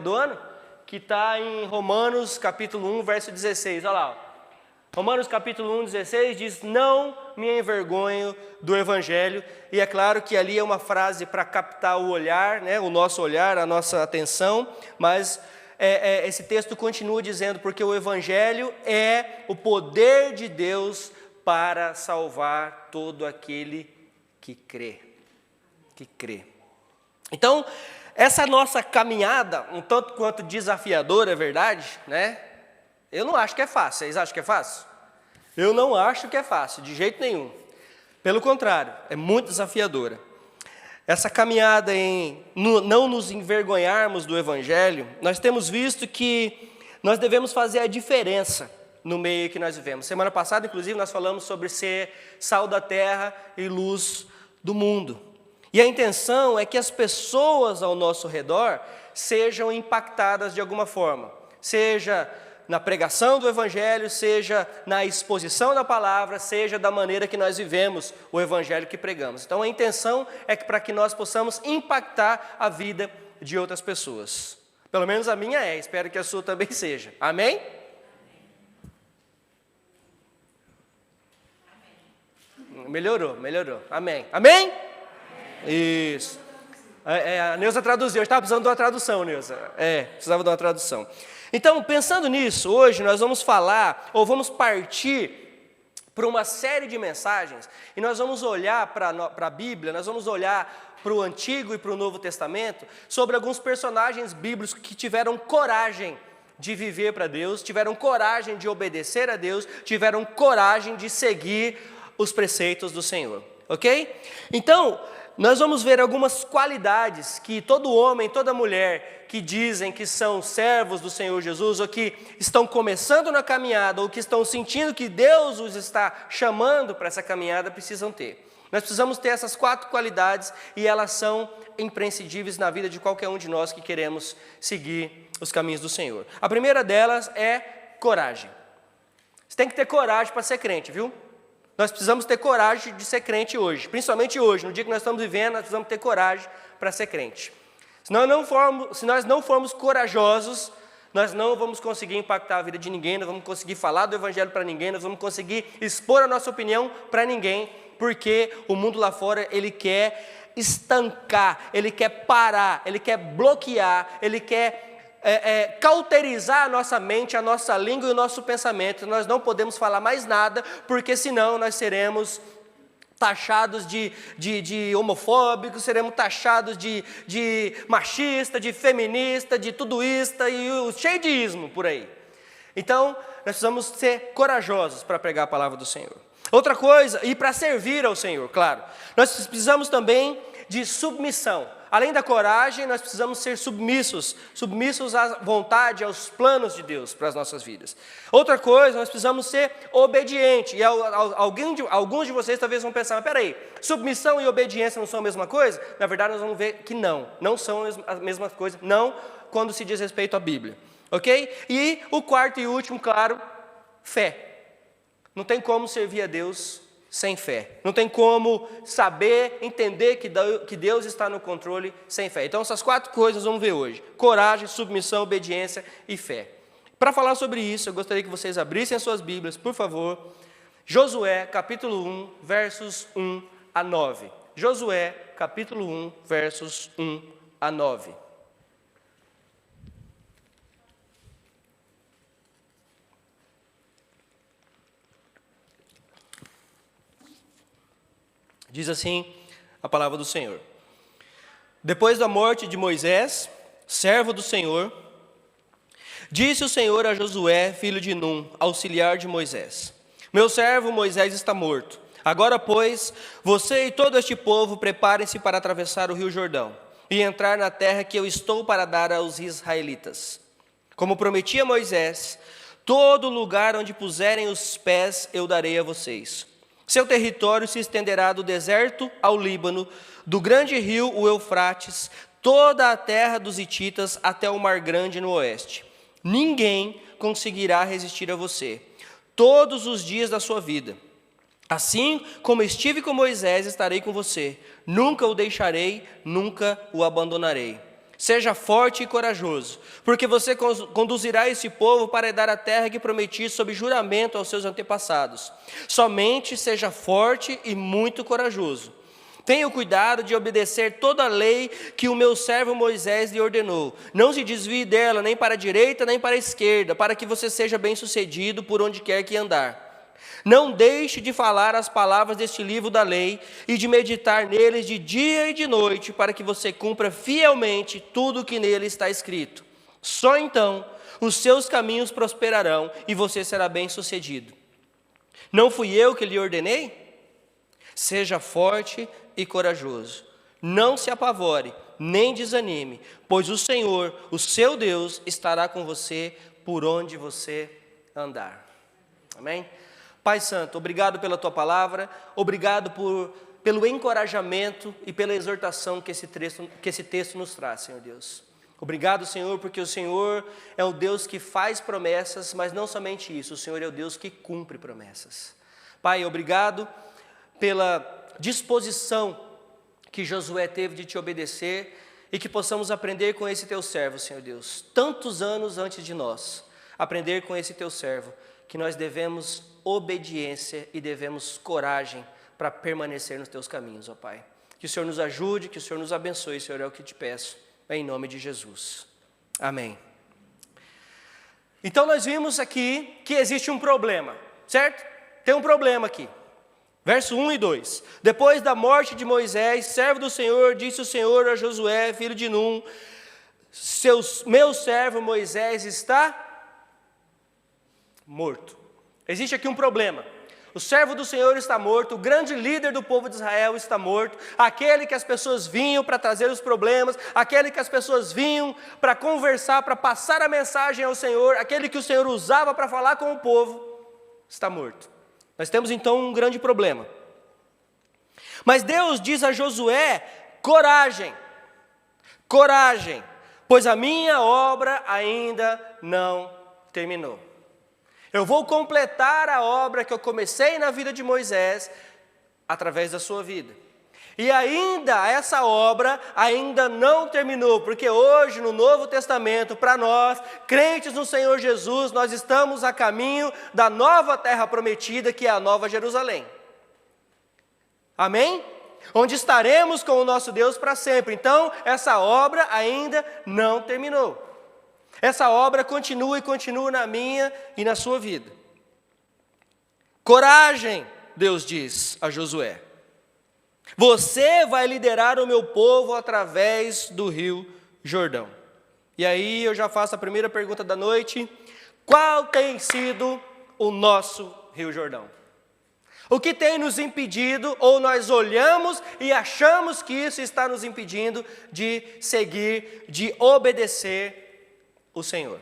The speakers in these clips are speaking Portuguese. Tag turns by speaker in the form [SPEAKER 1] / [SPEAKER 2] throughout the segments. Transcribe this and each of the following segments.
[SPEAKER 1] do ano, que está em Romanos capítulo 1, verso 16, olha lá. Romanos capítulo 1, 16 diz: não me envergonho do Evangelho. E é claro que ali é uma frase para captar o olhar, né, o nosso olhar, a nossa atenção, mas esse texto continua dizendo: porque o Evangelho é o poder de Deus para salvar todo aquele que crê. Que crê. Então, essa nossa caminhada, um tanto quanto desafiadora, é verdade, né? Eu não acho que é fácil. Vocês acham que é fácil? Eu não acho que é fácil, de jeito nenhum. Pelo contrário, é muito desafiadora. Essa caminhada em não nos envergonharmos do Evangelho, nós temos visto que nós devemos fazer a diferença no meio que nós vivemos. Semana passada, inclusive, nós falamos sobre ser sal da terra e luz do mundo. E a intenção é que as pessoas ao nosso redor sejam impactadas de alguma forma, seja na pregação do Evangelho, seja na exposição da palavra, seja da maneira que nós vivemos o Evangelho que pregamos. Então a intenção é que para que nós possamos impactar a vida de outras pessoas. Pelo menos a minha é, espero que a sua também seja. Amém? Melhorou. Amém. Amém? Isso. A Neuza traduziu, eu estava precisando de uma tradução, Neuza. Precisava de uma tradução. Então, pensando nisso, hoje nós vamos falar, ou vamos partir para uma série de mensagens, e nós vamos olhar para a Bíblia, nós vamos olhar para o Antigo e para o Novo Testamento, sobre alguns personagens bíblicos que tiveram coragem de viver para Deus, tiveram coragem de obedecer a Deus, tiveram coragem de seguir os preceitos do Senhor, ok? Então, nós vamos ver algumas qualidades que todo homem, toda mulher que dizem que são servos do Senhor Jesus, ou que estão começando na caminhada, ou que estão sentindo que Deus os está chamando para essa caminhada, precisam ter. Nós precisamos ter essas 4 qualidades e elas são imprescindíveis na vida de qualquer um de nós que queremos seguir os caminhos do Senhor. A primeira delas é coragem. Você tem que ter coragem para ser crente, viu? Nós precisamos ter coragem de ser crente hoje, principalmente hoje, no dia que nós estamos vivendo, nós precisamos ter coragem para ser crente. Se nós não formos corajosos, nós não vamos conseguir impactar a vida de ninguém, nós vamos conseguir falar do Evangelho para ninguém, nós vamos conseguir expor a nossa opinião para ninguém, porque o mundo lá fora, ele quer estancar, ele quer parar, ele quer bloquear, ele quer cauterizar a nossa mente, a nossa língua e o nosso pensamento. Nós não podemos falar mais nada, porque senão nós seremos taxados de homofóbicos, seremos taxados de machista, de feminista, de tudoísta e cheio de ismo por aí. Então, nós precisamos ser corajosos para pregar a palavra do Senhor. Outra coisa, e para servir ao Senhor, claro, nós precisamos também de submissão. Além da coragem, nós precisamos ser submissos à vontade, aos planos de Deus para as nossas vidas. Outra coisa, nós precisamos ser obedientes. E alguns de vocês talvez vão pensar: mas peraí, submissão e obediência não são a mesma coisa? Na verdade, nós vamos ver que não são a mesma coisa, não quando se diz respeito à Bíblia. Ok? E o quarto e último, claro, fé. Não tem como servir a Deus sem fé. Não tem como saber, entender que Deus está no controle sem fé. Então, essas 4 coisas vamos ver hoje: coragem, submissão, obediência e fé. Para falar sobre isso, eu gostaria que vocês abrissem as suas Bíblias, por favor. Josué, capítulo 1, versos 1 a 9. Josué, capítulo 1, versos 1 a 9. Diz assim a palavra do Senhor: depois da morte de Moisés, servo do Senhor, disse o Senhor a Josué, filho de Num, auxiliar de Moisés: meu servo Moisés está morto. Agora, pois, você e todo este povo preparem-se para atravessar o rio Jordão e entrar na terra que eu estou para dar aos israelitas. Como prometi a Moisés, todo lugar onde puserem os pés eu darei a vocês. Seu território se estenderá do deserto ao Líbano, do grande rio, o Eufrates, toda a terra dos hititas até o Mar Grande no oeste. Ninguém conseguirá resistir a você todos os dias da sua vida. Assim como estive com Moisés, estarei com você. Nunca o deixarei, nunca o abandonarei. Seja forte e corajoso, porque você conduzirá esse povo para herdar a terra que prometi sob juramento aos seus antepassados. Somente seja forte e muito corajoso. Tenha o cuidado de obedecer toda a lei que o meu servo Moisés lhe ordenou. Não se desvie dela, nem para a direita, nem para a esquerda, para que você seja bem-sucedido por onde quer que andar. Não deixe de falar as palavras deste livro da lei e de meditar neles de dia e de noite, para que você cumpra fielmente tudo o que nele está escrito. Só então os seus caminhos prosperarão e você será bem-sucedido. Não fui eu que lhe ordenei? Seja forte e corajoso. Não se apavore, nem desanime, pois o Senhor, o seu Deus, estará com você por onde você andar. Amém? Pai Santo, obrigado pela Tua palavra, obrigado pelo encorajamento e pela exortação que esse texto nos traz, Senhor Deus. Obrigado, Senhor, porque o Senhor é o Deus que faz promessas, mas não somente isso, o Senhor é o Deus que cumpre promessas. Pai, obrigado pela disposição que Josué teve de Te obedecer e que possamos aprender com esse Teu servo, Senhor Deus, tantos anos antes de nós, aprender com esse Teu servo, que nós devemos obediência e devemos coragem para permanecer nos Teus caminhos, ó Pai. Que o Senhor nos ajude, que o Senhor nos abençoe, Senhor, é o que Te peço, em nome de Jesus. Amém. Então nós vimos aqui que existe um problema, certo? Tem um problema aqui. Verso 1 e 2. Depois da morte de Moisés, servo do Senhor, disse o Senhor a Josué, filho de Num, meu servo Moisés está morto. Existe aqui um problema. O servo do Senhor está morto, o grande líder do povo de Israel está morto, aquele que as pessoas vinham para trazer os problemas, aquele que as pessoas vinham para conversar, para passar a mensagem ao Senhor, aquele que o Senhor usava para falar com o povo, está morto. Nós temos então um grande problema. Mas Deus diz a Josué: coragem, coragem, pois a minha obra ainda não terminou. Eu vou completar a obra que eu comecei na vida de Moisés através da sua vida. E ainda essa obra ainda não terminou, porque hoje no Novo Testamento, para nós, crentes no Senhor Jesus, nós estamos a caminho da nova terra prometida, que é a Nova Jerusalém. Amém? Onde estaremos com o nosso Deus para sempre. Então, essa obra ainda não terminou. Essa obra continua e continua na minha e na sua vida. Coragem, Deus diz a Josué. Você vai liderar o meu povo através do rio Jordão. E aí eu já faço a primeira pergunta da noite. Qual tem sido o nosso rio Jordão? O que tem nos impedido, ou nós olhamos e achamos que isso está nos impedindo de seguir, de obedecer o Senhor?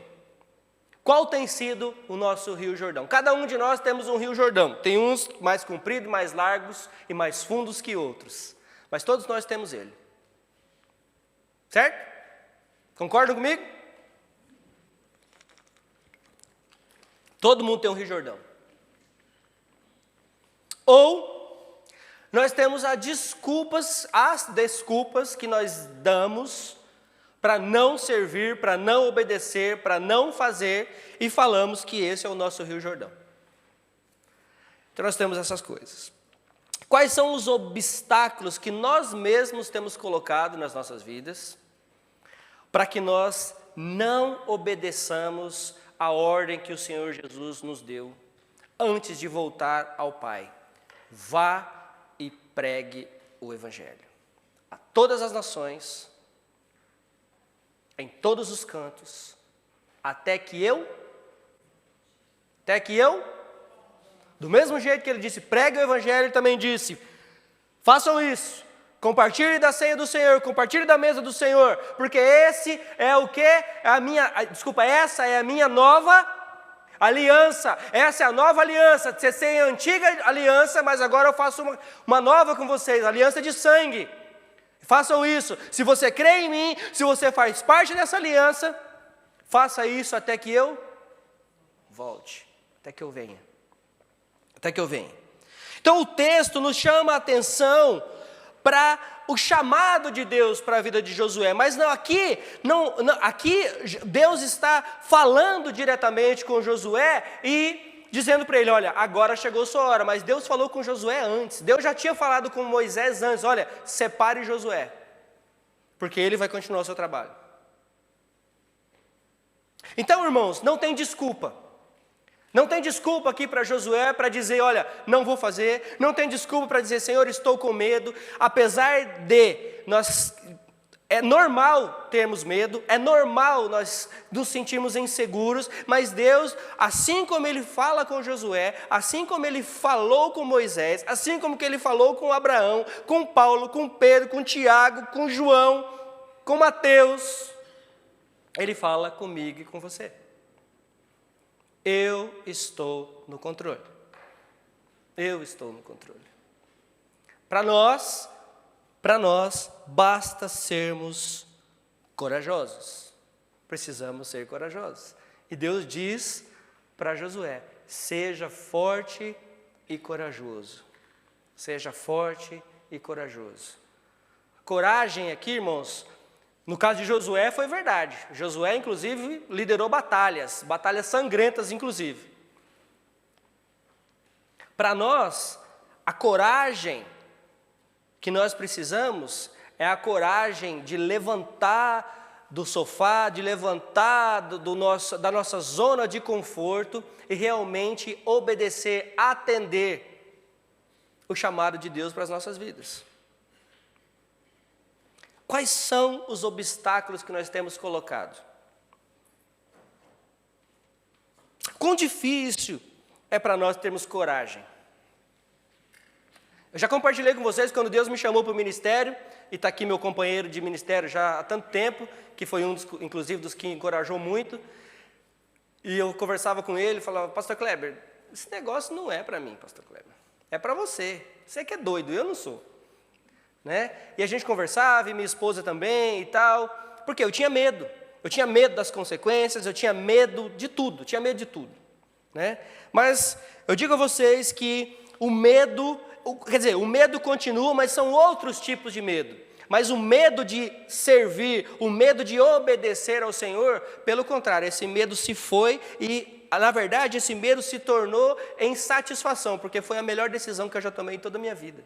[SPEAKER 1] Qual tem sido o nosso rio Jordão? Cada um de nós temos um rio Jordão. Tem uns mais compridos, mais largos e mais fundos que outros. Mas todos nós temos ele. Certo? Concordam comigo? Todo mundo tem um rio Jordão. Ou nós temos as desculpas que nós damos para não servir, para não obedecer, para não fazer, e falamos que esse é o nosso rio Jordão. Então nós temos essas coisas. Quais são os obstáculos que nós mesmos temos colocado nas nossas vidas para que nós não obedeçamos a ordem que o Senhor Jesus nos deu antes de voltar ao Pai? Vá e pregue o Evangelho a todas as nações, em todos os cantos, até que eu, do mesmo jeito que ele disse, pregue o Evangelho, ele também disse, façam isso, compartilhe da ceia do Senhor, compartilhe da mesa do Senhor, porque esse é o que? Essa é a minha nova aliança, essa é a nova aliança, você tem a antiga aliança, mas agora eu faço uma nova com vocês, aliança de sangue. Façam isso. Se você crê em mim, se você faz parte dessa aliança, faça isso até que eu volte, até que eu venha. Até que eu venha. Então o texto nos chama a atenção para o chamado de Deus para a vida de Josué, mas aqui Deus está falando diretamente com Josué e dizendo para ele, olha, agora chegou sua hora, mas Deus falou com Josué antes, Deus já tinha falado com Moisés antes, olha, separe Josué, porque ele vai continuar o seu trabalho. Então, irmãos, não tem desculpa. Não tem desculpa aqui para Josué para dizer, olha, não vou fazer. Não tem desculpa para dizer, Senhor, estou com medo. Apesar de é normal termos medo, é normal nós nos sentirmos inseguros, mas Deus, assim como Ele fala com Josué, assim como Ele falou com Moisés, assim como que Ele falou com Abraão, com Paulo, com Pedro, com Tiago, com João, com Mateus, Ele fala comigo e com você. Eu estou no controle. Eu estou no controle. Para nós, basta sermos corajosos. Precisamos ser corajosos. E Deus diz para Josué, seja forte e corajoso. Seja forte e corajoso. Coragem aqui, irmãos, no caso de Josué foi verdade. Josué, inclusive, liderou batalhas sangrentas, inclusive. Para nós, a coragem que nós precisamos é a coragem de levantar do sofá, de levantar da nossa zona de conforto e realmente obedecer, atender o chamado de Deus para as nossas vidas. Quais são os obstáculos que nós temos colocado? Quão difícil é para nós termos coragem? Eu já compartilhei com vocês quando Deus me chamou para o ministério, e está aqui meu companheiro de ministério já há tanto tempo, que foi inclusive dos que encorajou muito, e eu conversava com ele e falava, pastor Kleber, esse negócio não é para mim, pastor Kleber, é para você que é doido, eu não sou. Né? E a gente conversava, e minha esposa também e tal, porque eu tinha medo das consequências, eu tinha medo de tudo, né? Mas eu digo a vocês que o medo continua, mas são outros tipos de medo. Mas o medo de servir, o medo de obedecer ao Senhor, pelo contrário, esse medo se foi e, na verdade, esse medo se tornou em satisfação, porque foi a melhor decisão que eu já tomei em toda a minha vida.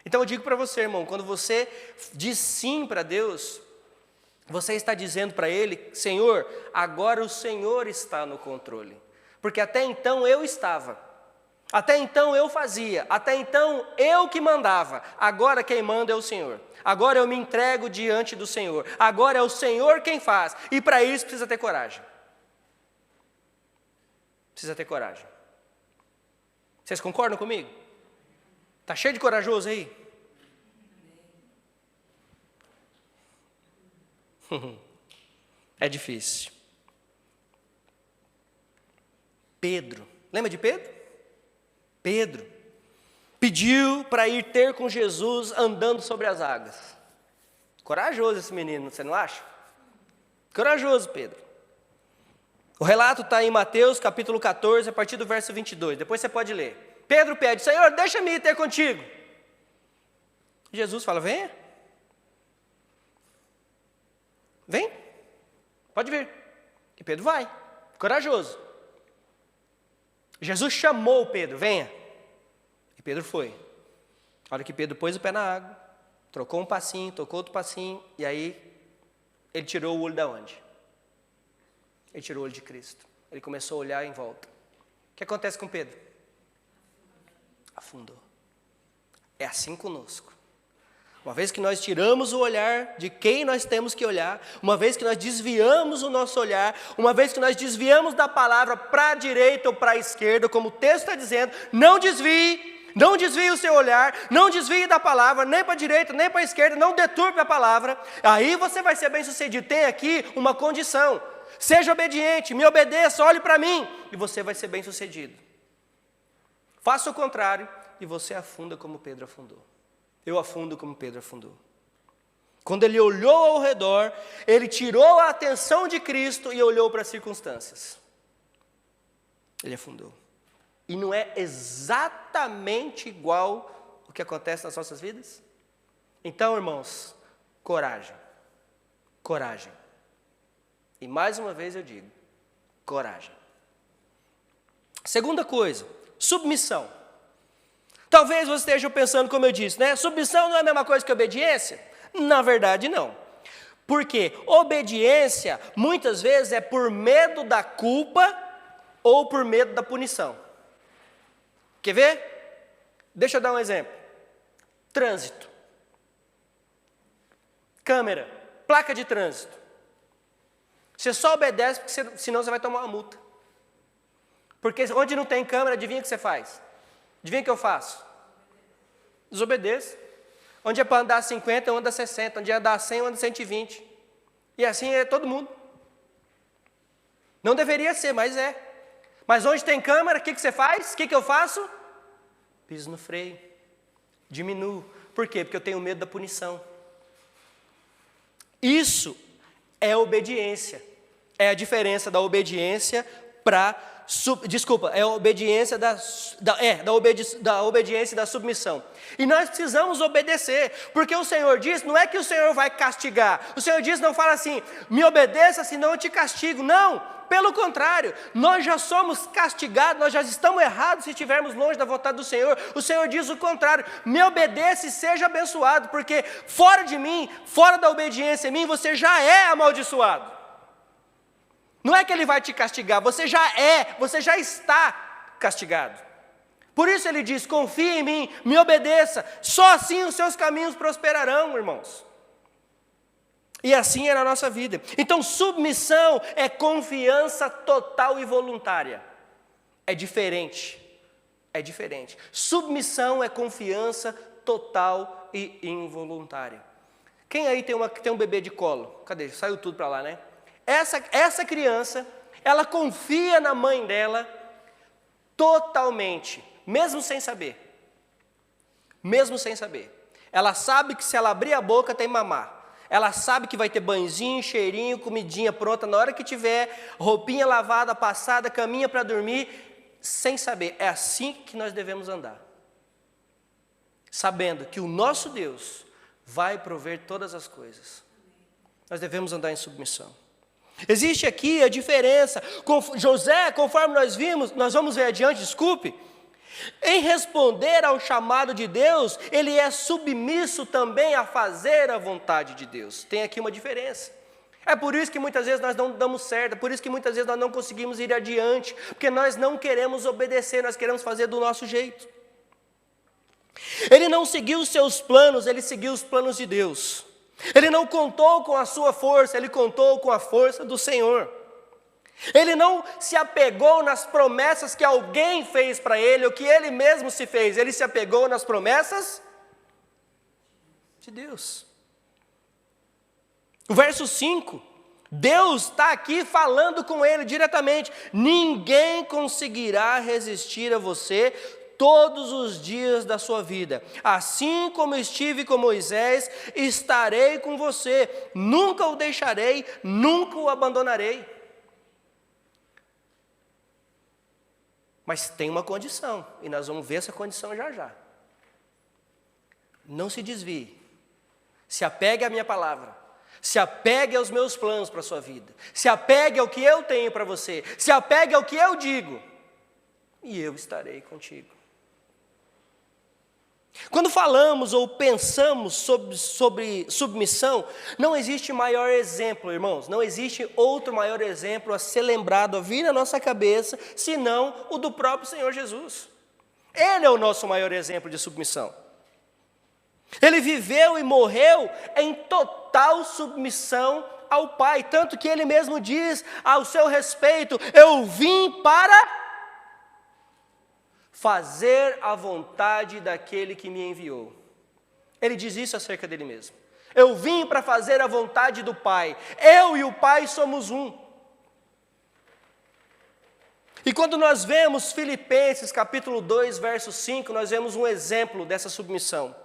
[SPEAKER 1] Então eu digo para você, irmão, quando você diz sim para Deus, você está dizendo para Ele, Senhor, agora o Senhor está no controle. Porque até então eu estava, até então eu fazia, até então eu que mandava, agora quem manda é o Senhor. Agora eu me entrego diante do Senhor, agora é o Senhor quem faz, e para isso precisa ter coragem. Precisa ter coragem. Vocês concordam comigo? Está cheio de corajoso aí? É difícil. Pedro, lembra de Pedro? Pedro pediu para ir ter com Jesus andando sobre as águas. Corajoso esse menino, você não acha? Corajoso, Pedro. O relato está em Mateus capítulo 14, a partir do verso 22. Depois você pode ler. Pedro pede, Senhor, deixa-me ir ter contigo. Jesus fala, venha. Vem, pode vir. E Pedro vai, corajoso. Jesus chamou Pedro, venha. E Pedro foi. A hora que Pedro pôs o pé na água, trocou um passinho, tocou outro passinho, e aí ele tirou o olho da onde? Ele tirou o olho de Cristo. Ele começou a olhar em volta. O que acontece com Pedro? Afundou. É assim conosco. Uma vez que nós tiramos o olhar de quem nós temos que olhar, uma vez que nós desviamos o nosso olhar, uma vez que nós desviamos da palavra para a direita ou para a esquerda, como o texto está dizendo, não desvie o seu olhar, não desvie da palavra, nem para a direita, nem para a esquerda, não deturpe a palavra, aí você vai ser bem sucedido. Tem aqui uma condição, seja obediente, me obedeça, olhe para mim, e você vai ser bem sucedido. Faça o contrário e você afunda como Pedro afundou. Eu afundo como Pedro afundou. Quando ele olhou ao redor, ele tirou a atenção de Cristo e olhou para as circunstâncias. Ele afundou. E não é exatamente igual o que acontece nas nossas vidas? Então, irmãos, coragem. Coragem. E mais uma vez eu digo, coragem. Segunda coisa, submissão. Talvez você esteja pensando, como eu disse, né? Submissão não é a mesma coisa que obediência? Na verdade, não. Porque obediência, muitas vezes, é por medo da culpa ou por medo da punição. Quer ver? Deixa eu dar um exemplo. Trânsito. Câmera. Placa de trânsito. Você só obedece, porque senão você vai tomar uma multa. Porque onde não tem câmera, adivinha o que você faz? Adivinha o que eu faço? Desobedeço. Onde é para andar 50, eu ando 60. Onde é andar 100, eu ando 120. E assim é todo mundo. Não deveria ser, mas é. Mas onde tem câmera, o que você faz? O que eu faço? Piso no freio. Diminuo. Por quê? Porque eu tenho medo da punição. Isso é obediência. É a diferença da obediência para... é a obediência da obediência e da submissão. E nós precisamos obedecer, porque o Senhor diz, não é que o Senhor vai castigar. O Senhor diz, não fala assim, me obedeça, senão eu te castigo. Não, pelo contrário, nós já somos castigados, nós já estamos errados se estivermos longe da vontade do Senhor. O Senhor diz o contrário, me obedeça e seja abençoado, porque fora de mim, fora da obediência em mim, você já é amaldiçoado. Não é que Ele vai te castigar, você já está castigado. Por isso Ele diz, confia em mim, me obedeça, só assim os seus caminhos prosperarão, irmãos. E assim é na nossa vida. Então, submissão é confiança total e voluntária. É diferente. É diferente. Submissão é confiança total e involuntária. Quem aí tem um bebê de colo? Cadê? Saiu tudo para lá, né? Essa criança, ela confia na mãe dela totalmente, mesmo sem saber. Mesmo sem saber. Ela sabe que se ela abrir a boca tem mamar. Ela sabe que vai ter banhozinho, cheirinho, comidinha pronta na hora que tiver, roupinha lavada, passada, caminha para dormir, sem saber. É assim que nós devemos andar. Sabendo que o nosso Deus vai prover todas as coisas. Nós devemos andar em submissão. Existe aqui a diferença. José, conforme nós vamos ver adiante, em responder ao chamado de Deus, ele é submisso também a fazer a vontade de Deus. Tem aqui uma diferença. É por isso que muitas vezes nós não damos certo, é por isso que muitas vezes nós não conseguimos ir adiante, porque nós não queremos obedecer, nós queremos fazer do nosso jeito. Ele não seguiu os seus planos, ele seguiu os planos de Deus. Ele não contou com a sua força, ele contou com a força do Senhor. Ele não se apegou nas promessas que alguém fez para ele, ou que ele mesmo se fez. Ele se apegou nas promessas de Deus. O verso 5, Deus está aqui falando com ele diretamente. Ninguém conseguirá resistir a você todos os dias da sua vida. Assim como estive com Moisés, estarei com você. Nunca o deixarei, nunca o abandonarei. Mas tem uma condição, e nós vamos ver essa condição já já. Não se desvie. Se apegue à minha palavra. Se apegue aos meus planos para a sua vida. Se apegue ao que eu tenho para você. Se apegue ao que eu digo. E eu estarei contigo. Quando falamos ou pensamos sobre submissão, não existe maior exemplo, irmãos, não existe outro maior exemplo a ser lembrado, a vir na nossa cabeça, senão o do próprio Senhor Jesus. Ele é o nosso maior exemplo de submissão. Ele viveu e morreu em total submissão ao Pai, tanto que ele mesmo diz ao seu respeito, eu vim para fazer a vontade daquele que me enviou. Ele diz isso acerca dele mesmo. Eu vim para fazer a vontade do Pai. Eu e o Pai somos um. E quando nós vemos Filipenses capítulo 2, verso 5, nós vemos um exemplo dessa submissão.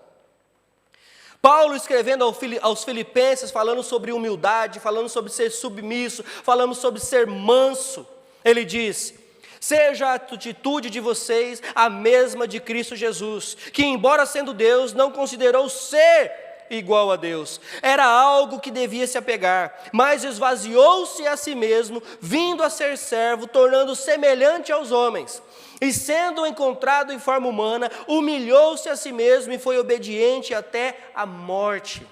[SPEAKER 1] Paulo escrevendo aos Filipenses, falando sobre humildade, falando sobre ser submisso, falando sobre ser manso. Ele diz, seja a atitude de vocês a mesma de Cristo Jesus, que embora sendo Deus, não considerou ser igual a Deus. Era algo que devia se apegar, mas esvaziou-se a si mesmo, vindo a ser servo, tornando semelhante aos homens. E sendo encontrado em forma humana, humilhou-se a si mesmo e foi obediente até a morte,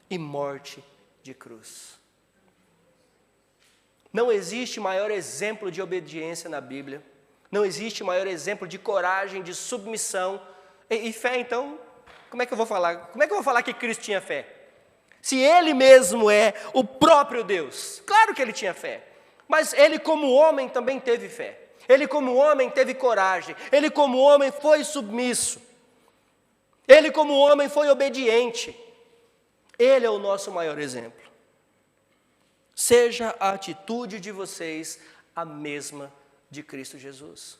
[SPEAKER 1] e morte de cruz. Não existe maior exemplo de obediência na Bíblia. Não existe maior exemplo de coragem, de submissão. E fé, então, como é que eu vou falar? Como é que eu vou falar que Cristo tinha fé? Se Ele mesmo é o próprio Deus. Claro que Ele tinha fé. Mas Ele como homem também teve fé. Ele como homem teve coragem. Ele como homem foi submisso. Ele como homem foi obediente. Ele é o nosso maior exemplo. Seja a atitude de vocês a mesma de Cristo Jesus.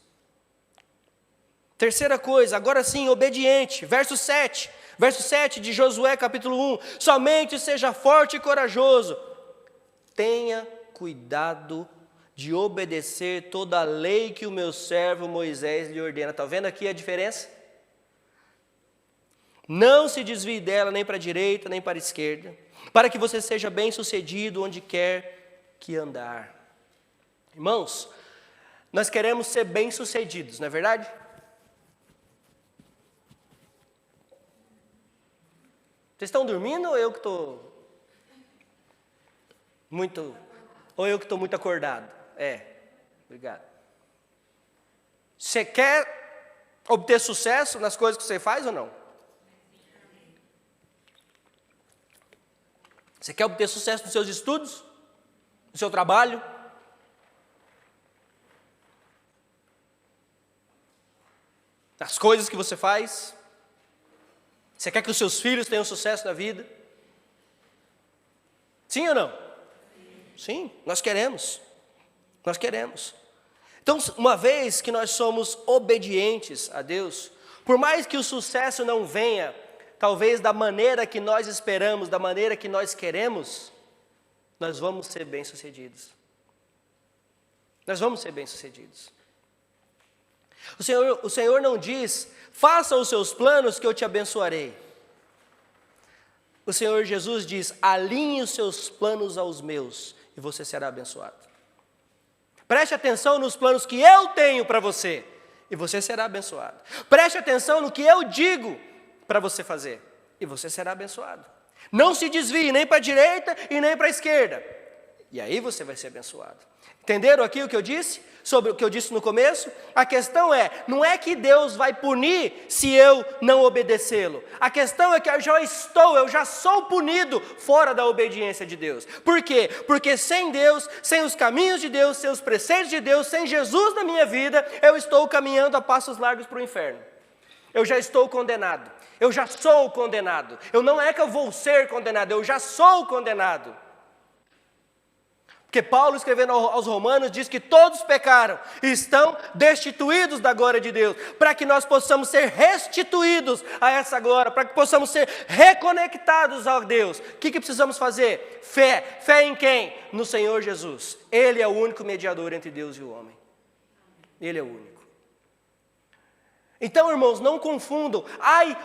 [SPEAKER 1] Terceira coisa, agora sim, obediente. Verso 7 de Josué capítulo 1. Somente seja forte e corajoso. Tenha cuidado de obedecer toda a lei que o meu servo Moisés lhe ordena. Está vendo aqui a diferença? Não se desvie dela nem para a direita nem para a esquerda, para que você seja bem-sucedido onde quer que andar. Irmãos, nós queremos ser bem-sucedidos, não é verdade? Vocês estão dormindo ou eu que estou muito... Ou eu que estou muito acordado? Obrigado. Você quer obter sucesso nas coisas que você faz ou não? Você quer obter sucesso nos seus estudos? No seu trabalho? Nas coisas que você faz? Você quer que os seus filhos tenham sucesso na vida? Sim ou não? Sim, nós queremos. Nós queremos. Então, uma vez que nós somos obedientes a Deus, por mais que o sucesso não venha, talvez da maneira que nós esperamos, da maneira que nós queremos, nós vamos ser bem-sucedidos. Nós vamos ser bem-sucedidos. O Senhor não diz, faça os seus planos que eu te abençoarei. O Senhor Jesus diz, alinhe os seus planos aos meus e você será abençoado. Preste atenção nos planos que eu tenho para você e você será abençoado. Preste atenção no que eu digo para você fazer e você será abençoado. Não se desvie nem para a direita e nem para a esquerda. E aí você vai ser abençoado. Entenderam aqui o que eu disse? Sobre o que eu disse no começo? A questão não é que Deus vai punir se eu não obedecê-lo. A questão é que eu já sou punido fora da obediência de Deus. Por quê? Porque sem Deus, sem os caminhos de Deus, sem os preceitos de Deus, sem Jesus na minha vida, eu estou caminhando a passos largos para o inferno. Eu já estou condenado. Eu já sou condenado. Não é que eu vou ser condenado, eu já sou condenado. Porque Paulo, escrevendo aos Romanos, diz que todos pecaram e estão destituídos da glória de Deus, para que nós possamos ser restituídos a essa glória, para que possamos ser reconectados a Deus. O que precisamos fazer? Fé. Fé em quem? No Senhor Jesus. Ele é o único mediador entre Deus e o homem. Ele é o único. Então, irmãos, não confundam.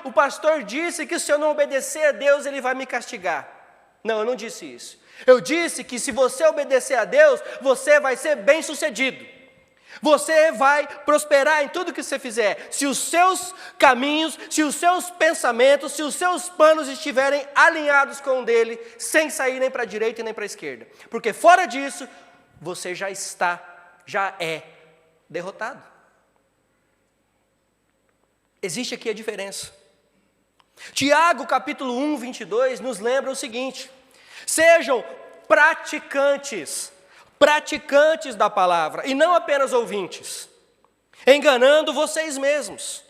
[SPEAKER 1] O pastor disse que se eu não obedecer a Deus, ele vai me castigar. Não, eu não disse isso. Eu disse que se você obedecer a Deus, você vai ser bem-sucedido. Você vai prosperar em tudo que você fizer. Se os seus caminhos, se os seus pensamentos, se os seus planos estiverem alinhados com o dele, sem sair nem para a direita e nem para a esquerda. Porque fora disso, você já é derrotado. Existe aqui a diferença. Tiago, capítulo 1, 22, nos lembra o seguinte: sejam praticantes da palavra, e não apenas ouvintes, enganando vocês mesmos.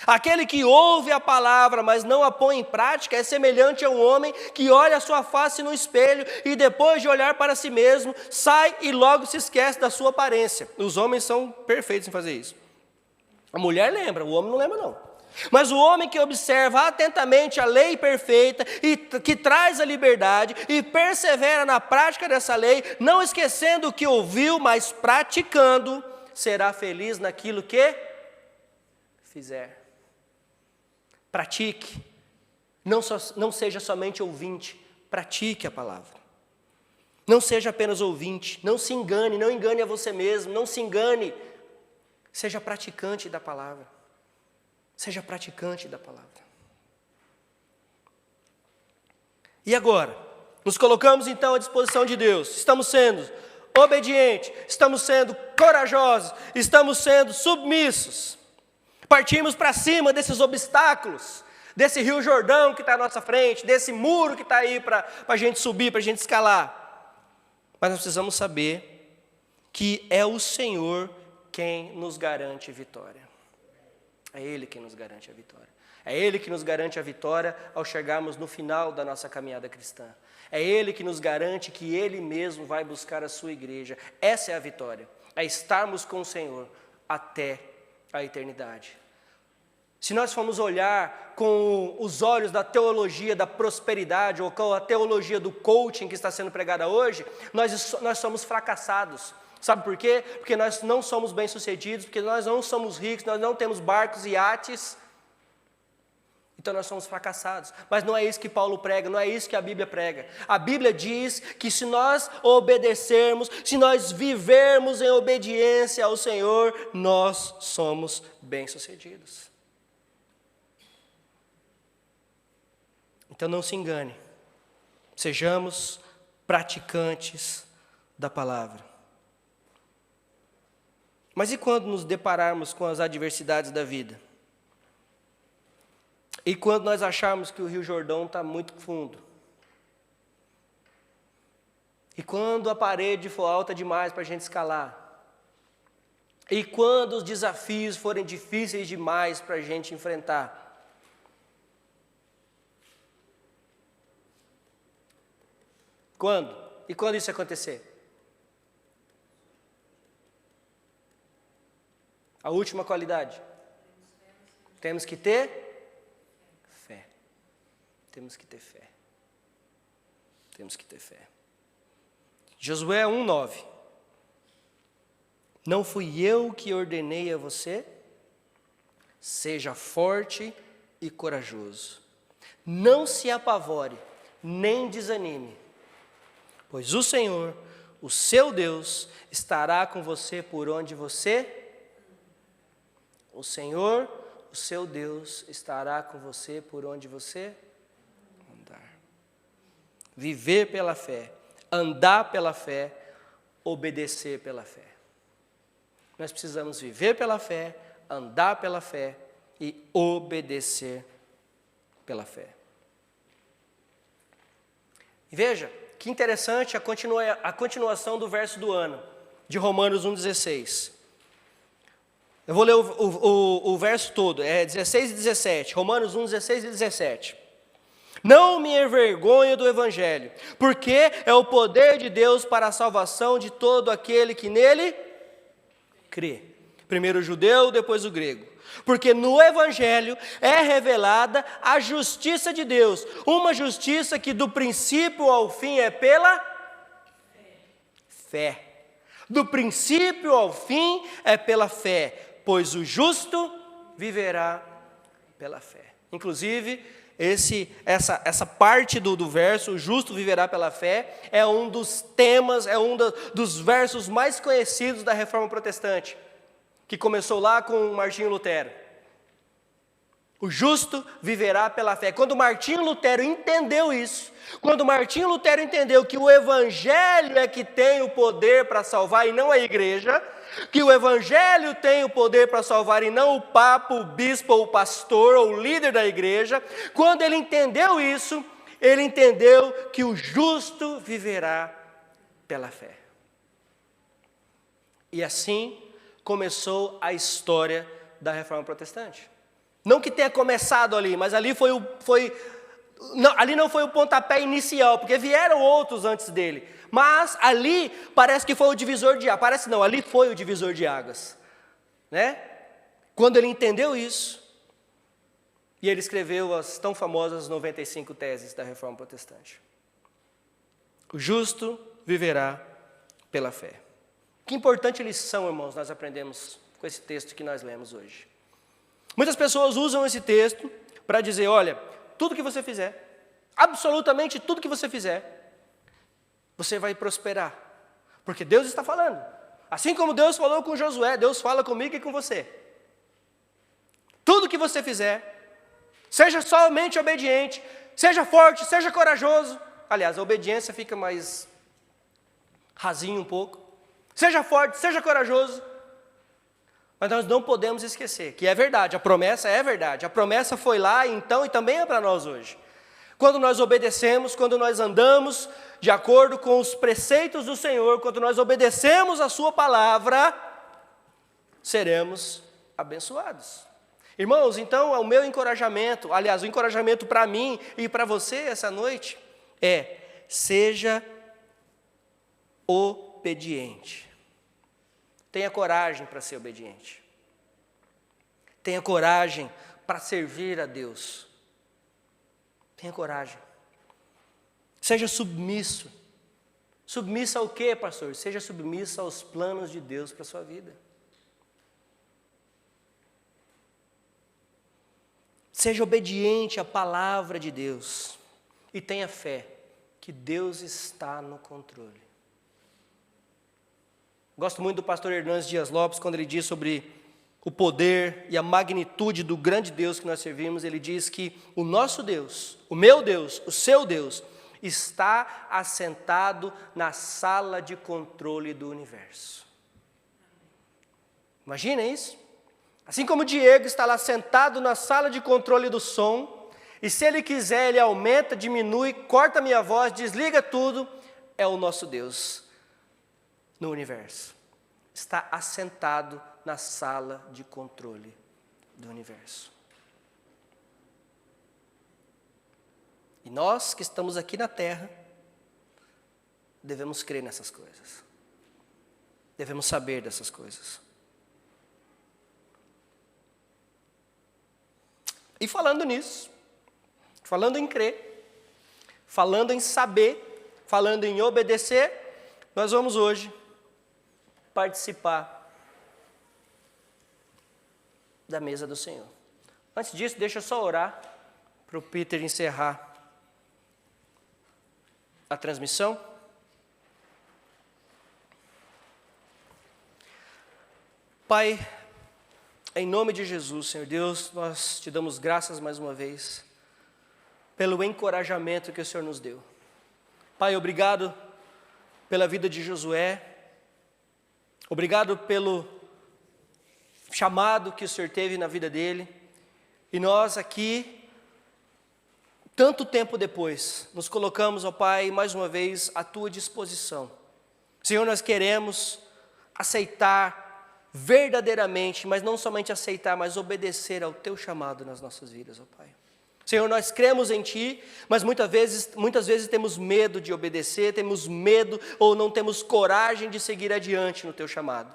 [SPEAKER 1] Aquele que ouve a palavra, mas não a põe em prática, é semelhante a um homem que olha a sua face no espelho e depois de olhar para si mesmo, sai e logo se esquece da sua aparência. Os homens são perfeitos em fazer isso. A mulher lembra, o homem não lembra não. Mas o homem que observa atentamente a lei perfeita e que traz a liberdade e persevera na prática dessa lei, não esquecendo o que ouviu, mas praticando, será feliz naquilo que fizer. Pratique. Não seja somente ouvinte, pratique a palavra. Não seja apenas ouvinte, não se engane, não engane a você mesmo, não se engane. Seja praticante da palavra. Seja praticante da palavra. E agora? Nos colocamos então à disposição de Deus. Estamos sendo obedientes, estamos sendo corajosos, estamos sendo submissos. Partimos para cima desses obstáculos, desse rio Jordão que está à nossa frente, desse muro que está aí para a gente subir, para a gente escalar. Mas nós precisamos saber que é o Senhor quem nos garante vitória. É Ele quem nos garante a vitória. É Ele que nos garante a vitória ao chegarmos no final da nossa caminhada cristã. É Ele que nos garante que Ele mesmo vai buscar a sua igreja. Essa é a vitória. É estarmos com o Senhor até a eternidade. Se nós formos olhar com os olhos da teologia da prosperidade ou com a teologia do coaching que está sendo pregada hoje, nós somos fracassados. Sabe por quê? Porque nós não somos bem-sucedidos, porque nós não somos ricos, nós não temos barcos e iates. Então nós somos fracassados. Mas não é isso que Paulo prega, não é isso que a Bíblia prega. A Bíblia diz que se nós obedecermos, se nós vivermos em obediência ao Senhor, nós somos bem-sucedidos. Então não se engane, sejamos praticantes da palavra. Mas e quando nos depararmos com as adversidades da vida? E quando nós acharmos que o Rio Jordão está muito fundo? E quando a parede for alta demais para a gente escalar? E quando os desafios forem difíceis demais para a gente enfrentar? Quando? E quando isso acontecer? A última qualidade. Temos que ter fé. Temos que ter fé. Temos que ter fé. Josué 1:9. Não fui eu que ordenei a você? Seja forte e corajoso. Não se apavore, nem desanime. Pois o Senhor, o seu Deus, estará com você por onde você... O Senhor, o seu Deus, estará com você por onde você andar. Viver pela fé, andar pela fé, obedecer pela fé. Nós precisamos viver pela fé, andar pela fé e obedecer pela fé. E veja, que interessante a continuação do verso do ano, de Romanos 1,16. Eu vou ler o verso todo, é 16 e 17, Romanos 1, 16 e 17. Não me envergonho do Evangelho, porque é o poder de Deus para a salvação de todo aquele que nele crê. Primeiro o judeu, depois o grego. Porque no Evangelho é revelada a justiça de Deus, uma justiça que do princípio ao fim é pela fé. Do princípio ao fim é pela fé, pois o justo viverá pela fé. Inclusive, essa parte do verso, o justo viverá pela fé, é um dos temas, é um dos versos mais conhecidos da Reforma Protestante, que começou lá com Martinho Lutero. O justo viverá pela fé. Quando Martinho Lutero entendeu isso, quando Martinho Lutero entendeu que o Evangelho é que tem o poder para salvar e não a igreja, que o Evangelho tem o poder para salvar e não o papa, o bispo, ou o pastor, ou o líder da igreja, quando ele entendeu isso, ele entendeu que o justo viverá pela fé. E assim começou a história da Reforma Protestante. Não que tenha começado ali, mas ali ali não foi o pontapé inicial, porque vieram outros antes dele. Mas ali parece que foi o divisor de águas. Parece não, ali foi o divisor de águas. Né? Quando ele entendeu isso, e ele escreveu as tão famosas 95 teses da Reforma Protestante. O justo viverá pela fé. Que importante lição, irmãos, nós aprendemos com esse texto que nós lemos hoje. Muitas pessoas usam esse texto para dizer, olha, tudo que você fizer, absolutamente tudo que você fizer, você vai prosperar, porque Deus está falando. Assim como Deus falou com Josué, Deus fala comigo e com você. Tudo que você fizer, seja somente obediente, seja forte, seja corajoso. Aliás, a obediência fica mais rasinho um pouco. Seja forte, seja corajoso. Mas nós não podemos esquecer que é verdade, a promessa é verdade. A promessa foi lá então e também é para nós hoje. Quando nós obedecemos, quando nós andamos de acordo com os preceitos do Senhor, quando nós obedecemos a sua palavra, seremos abençoados. Irmãos, então o meu encorajamento, aliás, o encorajamento para mim e para você essa noite é: seja obediente. Tenha coragem para ser obediente. Tenha coragem para servir a Deus. Tenha coragem. Seja submisso. Submisso ao quê, pastor? Seja submisso aos planos de Deus para a sua vida. Seja obediente à palavra de Deus. E tenha fé que Deus está no controle. Gosto muito do pastor Hernandes Dias Lopes, quando ele diz sobre o poder e a magnitude do grande Deus que nós servimos. Ele diz que o nosso Deus, o meu Deus, o seu Deus, está assentado na sala de controle do universo. Imagina isso? Assim como o Diego está lá sentado na sala de controle do som, e se ele quiser, ele aumenta, diminui, corta a minha voz, desliga tudo, é o nosso Deus no universo. Está assentado na sala de controle do universo. E nós que estamos aqui na terra, devemos crer nessas coisas. Devemos saber dessas coisas. E falando nisso, falando em crer, falando em saber, falando em obedecer, nós vamos hoje participar da mesa do Senhor. Antes disso, deixa eu só orar para o Peter encerrar a transmissão. Pai, em nome de Jesus, Senhor Deus, nós te damos graças mais uma vez pelo encorajamento que o Senhor nos deu. Pai, obrigado pela vida de Josué, obrigado pelo chamado que o Senhor teve na vida dele, e nós aqui, tanto tempo depois, nos colocamos, ó Pai, mais uma vez à tua disposição. Senhor, nós queremos aceitar verdadeiramente, mas não somente aceitar, mas obedecer ao teu chamado nas nossas vidas, ó Pai. Senhor, nós cremos em Ti, mas muitas vezes temos medo de obedecer, temos medo ou não temos coragem de seguir adiante no Teu chamado.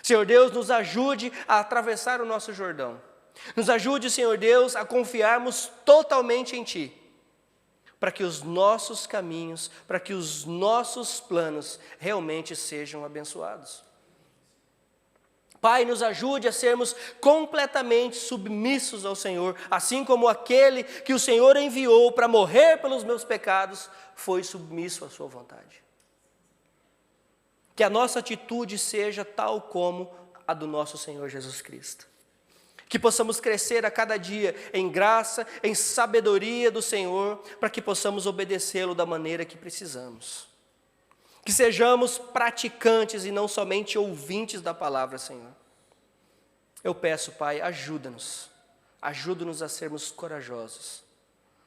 [SPEAKER 1] Senhor Deus, nos ajude a atravessar o nosso Jordão. Nos ajude, Senhor Deus, a confiarmos totalmente em Ti, para que os nossos caminhos, para que os nossos planos realmente sejam abençoados. Pai, nos ajude a sermos completamente submissos ao Senhor, assim como aquele que o Senhor enviou para morrer pelos meus pecados foi submisso à sua vontade. Que a nossa atitude seja tal como a do nosso Senhor Jesus Cristo. Que possamos crescer a cada dia em graça, em sabedoria do Senhor, para que possamos obedecê-lo da maneira que precisamos. Que sejamos praticantes e não somente ouvintes da palavra, Senhor. Eu peço, Pai, ajuda-nos. Ajuda-nos a sermos corajosos.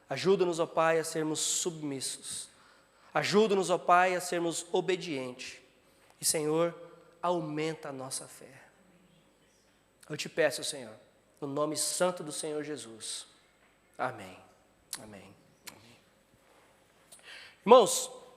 [SPEAKER 1] Ajuda-nos, ó Pai, a sermos submissos. Ajuda-nos, ó Pai, a sermos obedientes. E, Senhor, aumenta a nossa fé. Eu te peço, Senhor, no nome santo do Senhor Jesus. Amém. Amém. Amém. Irmãos,